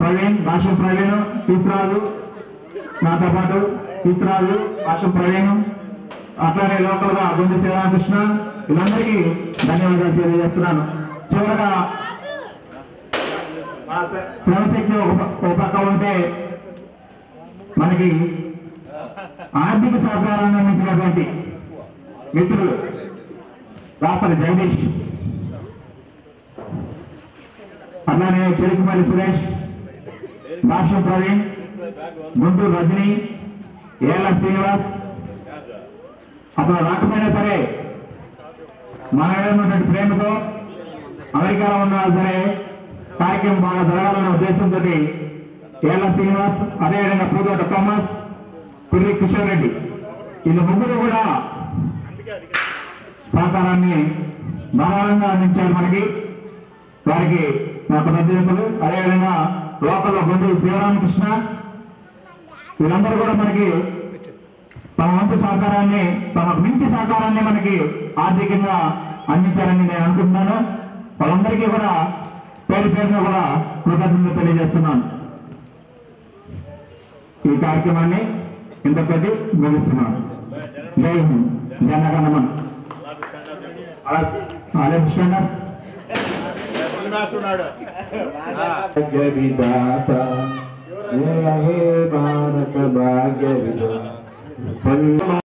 ప్రవీణ్ భాష్యం ప్రవీణ్ తీసురాజు నాతో పాటు తీసురాజు భాష్యం ప్రవీణ్ అట్లానే లోకల్ గా గుండె శ్రీరామకృష్ణ వీళ్ళందరికీ ధన్యవాదాలు తెలియజేస్తున్నాను. చివరగా శ్రమశక్తి ఒక పక్క ఉంటే మనకి ఆర్థిక సహకారాన్ని అందించినటువంటి మిత్రులు రాష్ట్ర జగదీష్, అట్లానే చెరుకుమల్లి సురేష్, భాష్యం ప్రవీణ్, గుంటూరు రజని, ఏల శ్రీనివాస్ అతను రాకపోయినా సరే మన ఉన్నటువంటి ప్రేమతో అమెరికాలో ఉన్నా సరే కార్యక్రమం బాగా జరగాలనే ఉద్దేశంతో ఏల శ్రీనివాస్, అదేవిధంగా పూదోట థామస్, కుర్రి కిషోర్ రెడ్డి వీళ్ళు ముగ్గురు కూడా సహకారాన్ని ధారాళంగా అందించారు మనకి. వారికి నా కృతజ్ఞతలు. అదేవిధంగా లోకల్ గుంటూరు శ్రీరామకృష్ణ వీళ్ళందరూ కూడా మనకి తమ వంతు సహకారాన్ని, తమకు మించి సహకారాన్ని మనకి ఆర్థికంగా అందించారని నేను అనుకుంటున్నాను. వాళ్ళందరికీ కూడా పేరు పేరున కూడా కృతజ్ఞతలు తెలియజేస్తున్నాను. ఈ కార్యక్రమాన్ని ఇంతకొద్ది ముగిస్తున్నాను. జై హింద్, జనగణమన్. భాగ్య విధాత భారత భాగ్య విధాత